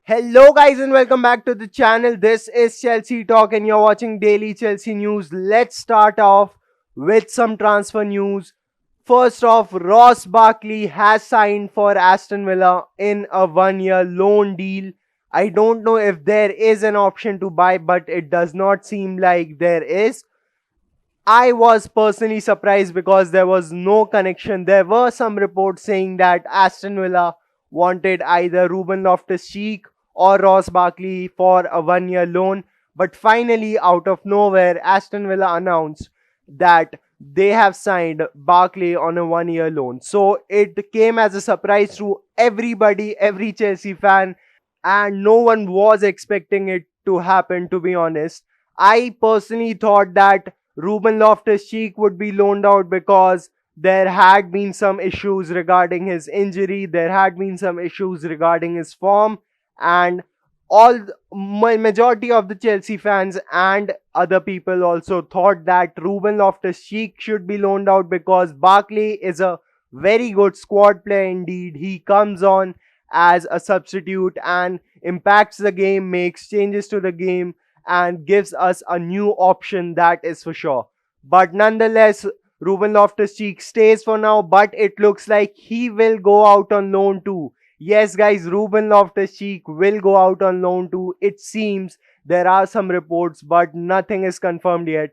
Hello, guys, and welcome back to the channel. This is Chelsea Talk, and you're watching Daily Chelsea News. Let's start off with some transfer news. First off, Ross Barkley has signed for Aston Villa in a 1 year loan deal. I don't know if there is an option to buy, but it does not seem like there is. I was personally surprised because there was no connection. There were some reports saying that Aston Villa wanted either Ruben Loftus-Cheek or Ross Barkley for a 1 year loan. But finally, out of nowhere, Aston Villa announced that they have signed Barkley on a 1 year loan. So it came as a surprise to everybody, every Chelsea fan, and no one was expecting it to happen, to be honest. I personally thought that Ruben Loftus-Cheek would be loaned out because there had been some issues regarding his injury, there had been some issues regarding his form, and majority of the Chelsea fans and other people also thought that Ruben Loftus-Cheek should be loaned out because Barkley is a very good squad player indeed. He comes on as a substitute and impacts the game, makes changes to the game, and gives us a new option, that is for sure. But nonetheless, Ruben Loftus-Cheek stays for now, but it looks like he will go out on loan too. Yes, guys, Ruben Loftus-Cheek will go out on loan too. It seems there are some reports, but nothing is confirmed yet.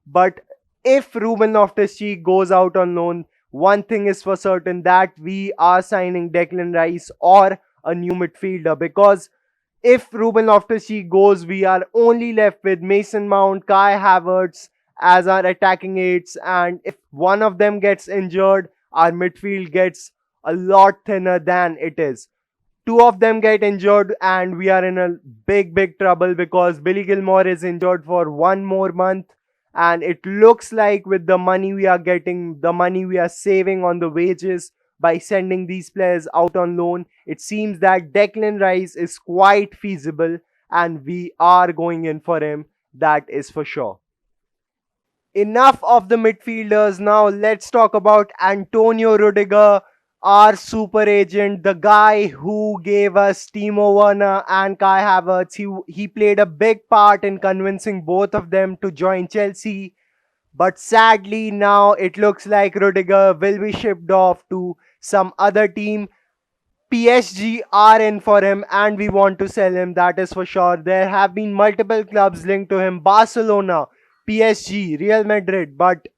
But if Ruben Loftus-Cheek goes out on loan, one thing is for certain that we are signing Declan Rice or a new midfielder, because if Ruben Loftus-Cheek goes, we are only left with Mason Mount, Kai Havertz as our attacking aides, and if one of them gets injured, our midfield gets a lot thinner than it is. Two of them get injured, and we are in a big trouble because Billy Gilmore is injured for 1 more month. And it looks like with the money we are getting, the money we are saving on the wages by sending these players out on loan, it seems that Declan Rice is quite feasible and we are going in for him. That is for sure. Enough of the midfielders. Now let's talk about Antonio Rudiger, our super agent, the guy who gave us Timo Werner and Kai Havertz. He played a big part in convincing both of them to join Chelsea. But sadly, now it looks like Rudiger will be shipped off to some other team. PSG are in for him and we want to sell him, that is for sure. There have been multiple clubs linked to him: Barcelona, PSG, Real Madrid, but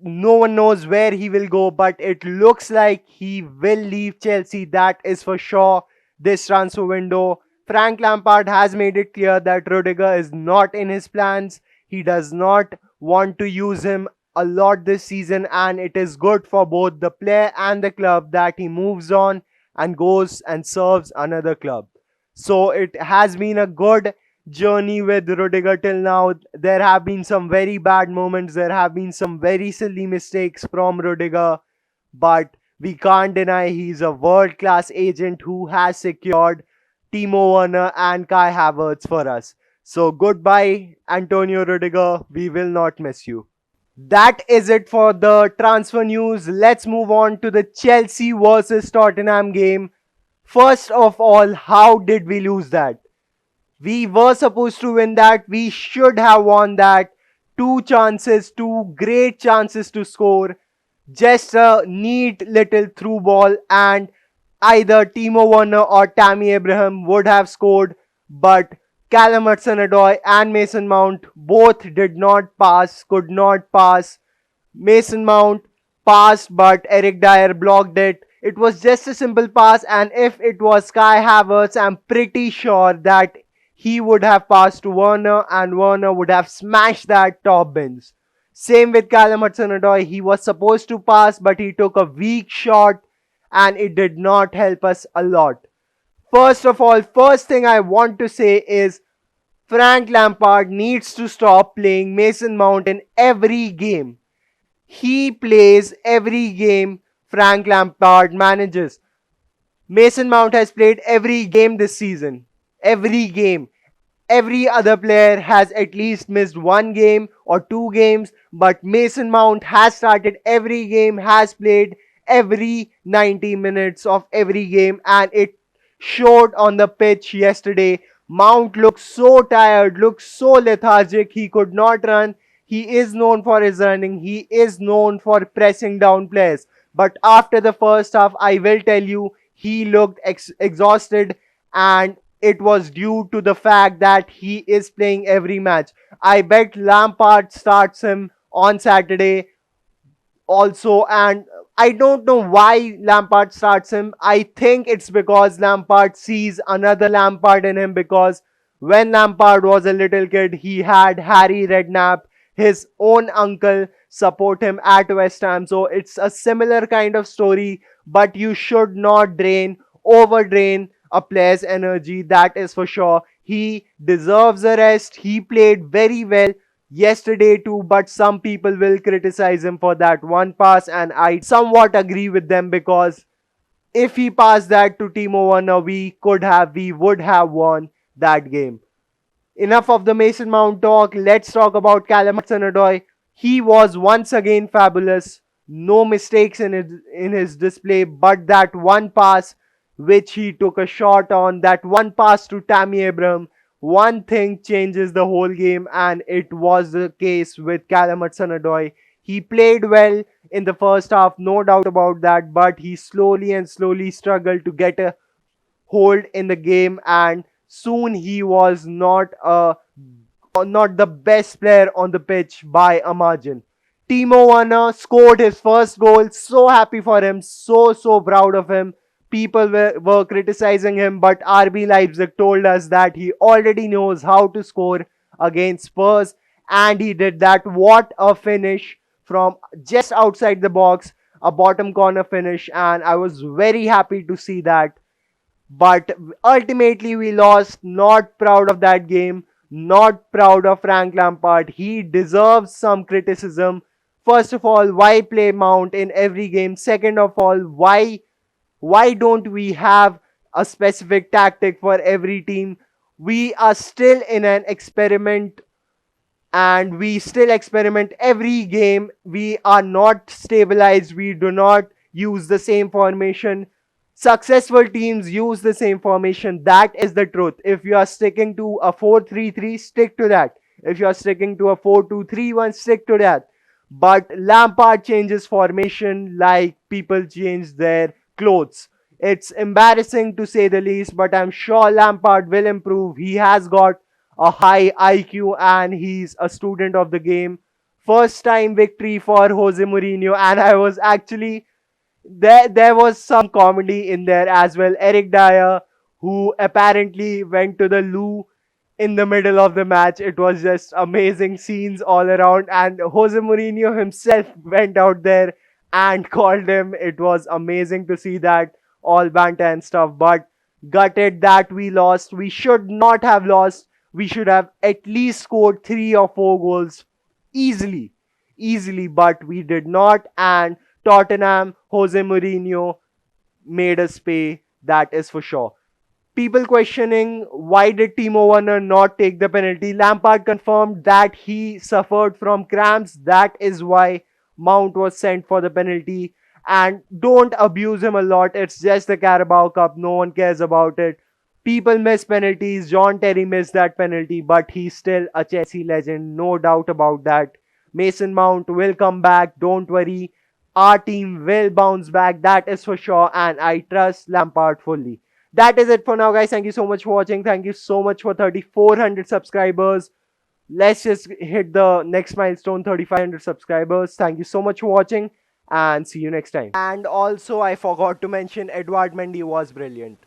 no one knows where he will go. But it looks like he will leave Chelsea, that is for sure, this transfer window. Frank Lampard has made it clear that Rudiger is not in his plans. He does not want to use him a lot this season, and it is good for both the player and the club that he moves on and goes and serves another club. So it has been a good journey with Rudiger till now. There have been some very bad moments, there have been some very silly mistakes from Rudiger, but we can't deny he's a world class agent who has secured Timo Werner and Kai Havertz for us. So goodbye, Antonio Rudiger. We will not miss you. That is it for the transfer news. Let's move on to the Chelsea versus Tottenham game. First of all, how did we lose that? We were supposed to win that. We should have won that. Two chances, two great chances to score. Just a neat little through ball, and either Timo Werner or Tammy Abraham would have scored. But Callum Hudson-Odoi and Mason Mount both did not pass, could not pass. Mason Mount passed, but Eric Dyer blocked it. It was just a simple pass, and if it was Kai Havertz, I'm pretty sure that he would have passed to Werner, and Werner would have smashed that top bins. Same with Callum Hudson-Odoi. He was supposed to pass, but he took a weak shot, and it did not help us a lot. First of all, first thing I want to say is Frank Lampard needs to stop playing Mason Mount in every game. He plays every game Frank Lampard manages. Mason Mount has played every game this season. Every game. Every other player has at least missed one game or two games, but Mason Mount has started every game, has played every 90 minutes of every game, and it showed on the pitch yesterday. Mount looked so tired, looked so lethargic. He could not run. He is known for his running. He is known for pressing down players. But after the first half, I will tell you, he looked exhausted, and it was due to the fact that he is playing every match. I bet Lampard starts him on Saturday also, and I don't know why Lampard starts him. I think it's because Lampard sees another Lampard in him, because when Lampard was a little kid, he had Harry Redknapp, his own uncle, support him at West Ham. So it's a similar kind of story, but you should not overdrain a player's energy, that is for sure. He deserves a rest. He played very well yesterday too, but some people will criticize him for that one pass, and I somewhat agree with them, because if he passed that to Timo Werner, we would have won that game. Enough of the Mason Mount talk. Let's talk about Callum Hudson-Odoi. He was once again fabulous. No mistakes in his display, but that one pass which he took a shot on, that one pass to Tammy Abraham, one thing changes the whole game, and it was the case with Callum Hudson-Odoi. He played well in the first half, no doubt about that, but he slowly and slowly struggled to get a hold in the game, and soon he was not the best player on the pitch by a margin. Timo Werner scored his first goal. So happy for him. So proud of him. People were criticizing him, but RB Leipzig told us that he already knows how to score against Spurs, and he did that. What a finish from just outside the box, a bottom corner finish, and I was very happy to see that. But ultimately, we lost. Not proud of that game. Not proud of Frank Lampard. He deserves some criticism. First of all, why play Mount in every game? Second of all, why don't we have a specific tactic for every team? We are still in an experiment, and we still experiment every game. We are not stabilized. We do not use the same formation. Successful teams use the same formation. That is the truth. If you are sticking to a 4-3-3, stick to that. If you are sticking to a 4-2-3-1, stick to that. But Lampard changes formation like people change their clothes. It's embarrassing to say the least, but I'm sure Lampard will improve. He has got a high IQ, and he's a student of the game. First time victory for Jose Mourinho, and I was actually there was some comedy in there as well. Eric Dyer, who apparently went to the loo in the middle of the match. It was just amazing scenes all around, and Jose Mourinho himself went out there and called him. It was amazing to see that, all banter and stuff, but gutted that we lost. We should not have lost. We should have at least scored 3 or 4 goals easily, but we did not, and Tottenham, Jose Mourinho made us pay, that is for sure. People questioning why did Timo Werner not take the penalty. Lampard confirmed that he suffered from cramps. That is why Mount was sent for the penalty. And don't abuse him a lot. It's just the Carabao Cup. No one cares about it. People miss penalties. John Terry missed that penalty, but he's still a Chelsea legend. No doubt about that. Mason Mount will come back. Don't worry. Our team will bounce back. That is for sure. And I trust Lampard fully. That is it for now, guys. Thank you so much for watching. Thank you so much for 3,400 subscribers. Let's just hit the next milestone, 3,500 subscribers. Thank you so much for watching, and see you next time. And also, I forgot to mention Edouard Mendy was brilliant.